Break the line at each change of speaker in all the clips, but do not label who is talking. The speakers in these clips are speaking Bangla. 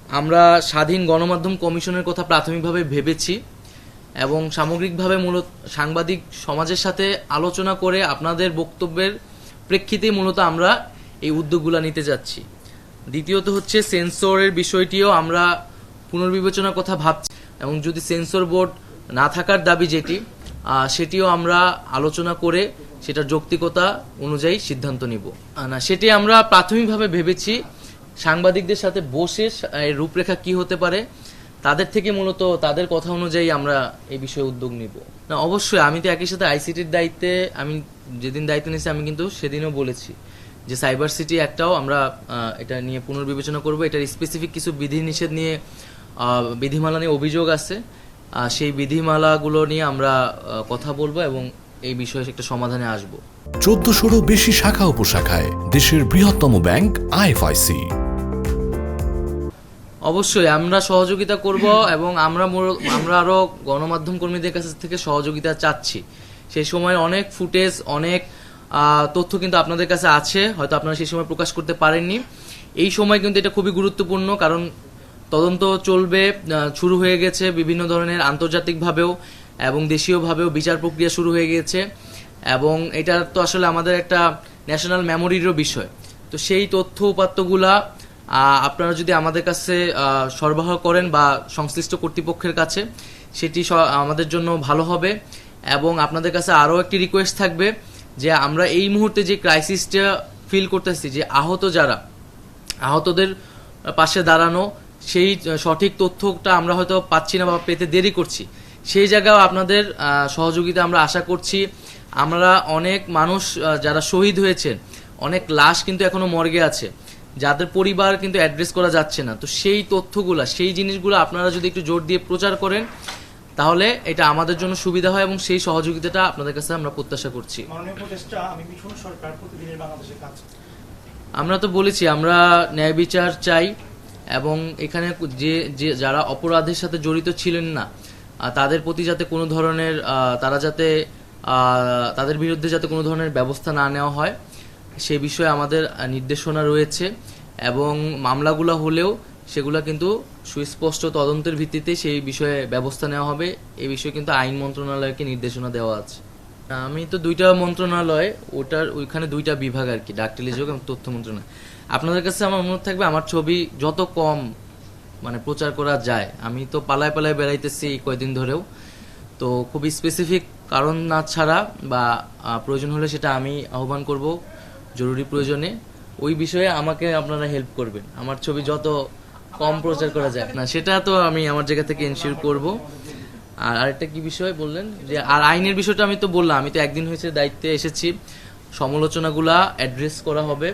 আমরা স্বাধীন গণমাধ্যম কমিশনের কথা প্রাথমিকভাবে ভেবেছি এবং সামগ্রিকভাবে মূলত সাংবাদিক সমাজের সাথে আলোচনা করে আপনাদের বক্তব্যের প্রেক্ষিতেই মূলত আমরা এই উদ্যোগগুলো নিতে যাচ্ছি। দ্বিতীয়ত হচ্ছে সেন্সরের বিষয়টিও আমরা পুনর্বিবেচনার কথা ভাবছি এবং যদি সেন্সর বোর্ড না থাকার দাবি যেটি সেটিও আমরা আলোচনা করে সেটার যৌক্তিকতা অনুযায়ী সিদ্ধান্ত নিব। না, সেটি আমরা প্রাথমিকভাবে ভেবেছি সাংবাদিকদের সাথে বসে রূপরেখা কি হতে পারে তাদের থেকে মূলত তাদের কথা অনুযায়ী আমরা এই বিষয়ে উদ্যোগ নিব। না, অবশ্যই আমি তো একই সাথে আইসিটির দায়িত্বে আমি যেদিন দায়িত্ব নিয়েছি আমি কিন্তু সেদিনও বলেছি যে সাইবার সিটি একটাও আমরা এটা নিয়ে পুনর্বিবেচনা করব। এটার স্পেসিফিক কিছু বিধিনিষেধ নিয়ে বিধিমালা নিয়ে অভিযোগ আছে, সেই বিধিমালাগুলো নিয়ে আমরা কথা বলবো এবং এই বিষয়ে একটা সমাধানে আসব।
1400-রও বেশি শাখা উপশাখায় দেশের বৃহত্তম ব্যাংক আইএফআইসি।
অবশ্যই আমরা সহযোগিতা করব এবং আমরা আরো গণমাধ্যম কর্মীদের কাছ থেকে সহযোগিতা চাচ্ছি। সেই সময় অনেক ফুটেজ, অনেক তথ্য কিন্তু আপনাদের কাছে আছে, হয়তো আপনারা সেই সময় প্রকাশ করতে পারেননি। এই সময় কিন্তু এটা খুবই গুরুত্বপূর্ণ, কারণ তদন্ত চলবে, শুরু হয়ে গেছে বিভিন্ন ধরনের আন্তর্জাতিকভাবেও এবং দেশীয়ভাবেও বিচার প্রক্রিয়া শুরু হয়ে গেছে এবং এটা তো আসলে আমাদের একটা ন্যাশনাল মেমোরিরও বিষয়। তো সেই তথ্য উপাত্তগুলা আপনারা যদি আমাদের কাছে সরবরাহ করেন বা সংশ্লিষ্ট কর্তৃপক্ষের কাছে, সেটি আমাদের জন্য ভালো হবে। এবং আপনাদের কাছে আরও একটি রিকোয়েস্ট থাকবে যে আমরা এই মুহূর্তে যে ক্রাইসিসটা ফিল করতেছি, যে আহতদের পাশে দাঁড়ানো, সেই সঠিক তথ্যটা আমরা হয়তো পাচ্ছি না বা পেতে দেরি করছি, সেই জায়গায় আপনাদের সহযোগিতা আমরা আশা করছি। আমরা অনেক মানুষ যারা শহীদ হয়েছেন, অনেক লাশ কিন্তু এখনো মর্গে আছে, যাদের পরিবার কিন্তু অ্যাড্রেস করা যাচ্ছে না। তো সেই তথ্যগুলা, সেই জিনিসগুলো আপনারা যদি একটু জোর দিয়ে প্রচার করেন তাহলে এটা আমাদের জন্য সুবিধা হয় এবং সেই সহযোগিতাটা আপনাদের কাছে আমরা প্রত্যাশা করছি। আমরা তো বলেছি আমরা ন্যায় বিচার চাই এবং এখানে যে যারা অপরাধের সাথে জড়িত ছিলেন না তাদের প্রতি যাতে কোনো ধরনের তাদের বিরুদ্ধে যাতে কোনো ধরনের ব্যবস্থা না নেওয়া হয় সে বিষয়ে আমাদের নির্দেশনা রয়েছে এবং মামলাগুলো হলেও সেগুলো কিন্তু সুস্পষ্ট তদন্তের ভিত্তিতে সেই বিষয়ে ব্যবস্থা নেওয়া হবে। এই বিষয়ে কিন্তু আইন মন্ত্রণালয়কে নির্দেশনা দেওয়া আছে। আমি তো দুইটা মন্ত্রণালয়, ওইখানে দুইটা বিভাগ আর কি, ডাক টেলিযোগ এবং তথ্য মন্ত্রণালয়। আপনাদের কাছে আমার অনুরোধ থাকবে আমার ছবি যত কম প্রচার করা যায়। আমি তো পালায় পালায় বেড়াইতেছি এই কয়দিন ধরেও, তো খুবই স্পেসিফিক কারণ না ছাড়া বা প্রয়োজন হলে সেটা আমি আহ্বান করব জরুরি প্রয়োজনে, ওই বিষয়ে আমাকে আপনারা হেল্প করবেন। আমার ছবি যত কম প্রচার করা যায় না সেটা তো আমি আমার জায়গা থেকে এনশিওর করব। আর আরেকটা কি বিষয় বললেন যে আর আইনের বিষয়টা আমি তো বললাম, আমি তো একদিন হয়েছে দায়িত্বে এসেছি, সমালোচনাগুলা অ্যাড্রেস করা হবে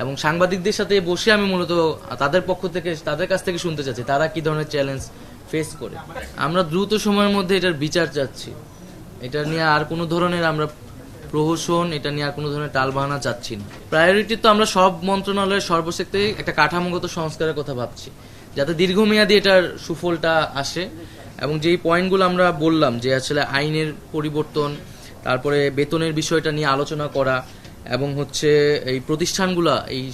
এবং সাংবাদিকদের সাথে বসে আমি মূলত তাদের কাছ থেকে শুনতে চাচ্ছি তারা কি ধরনের চ্যালেঞ্জ ফেস করে। আমরা দ্রুত সময়ের মধ্যে এটার বিচার চাচ্ছি। এটা নিয়ে আর কোনো ধরনের আমরা প্রহসন, এটা নিয়ে আর কোনো ধরনের টালবাহানা চাচ্ছি না। প্রায়োরিটি তো আমরা সব মন্ত্রণালয়ের সর্বশেষে একটা কাঠামোগত সংস্কারের কথা ভাবছি, যাতে দীর্ঘমেয়াদী এটার সুফলটা আসে এবং যেই পয়েন্টগুলো আমরা বললাম যে আসলে আইনের পরিবর্তন, তারপরে বেতনের বিষয়টা নিয়ে আলোচনা করা এবং হচ্ছে এই প্রতিষ্ঠানগুলা, এই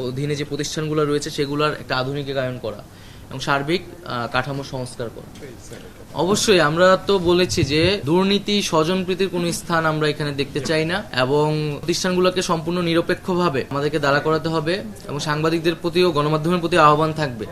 অধীনে যে প্রতিষ্ঠানগুলো রয়েছে সেগুলোর একটা আধুনিকায়ন করা এবং সার্বিক কাঠামো সংস্কার করা। অবশ্যই আমরা তো বলেছি যে দুর্নীতি, স্বজনপ্রীতির কোনো স্থান আমরা এখানে দেখতে চাই না এবং প্রতিষ্ঠানগুলোকে সম্পূর্ণ নিরপেক্ষভাবে আমাদেরকে দাঁড়া করাতে হবে এবং সাংবাদিকদের প্রতিও গণমাধ্যমের প্রতি আহ্বান থাকবে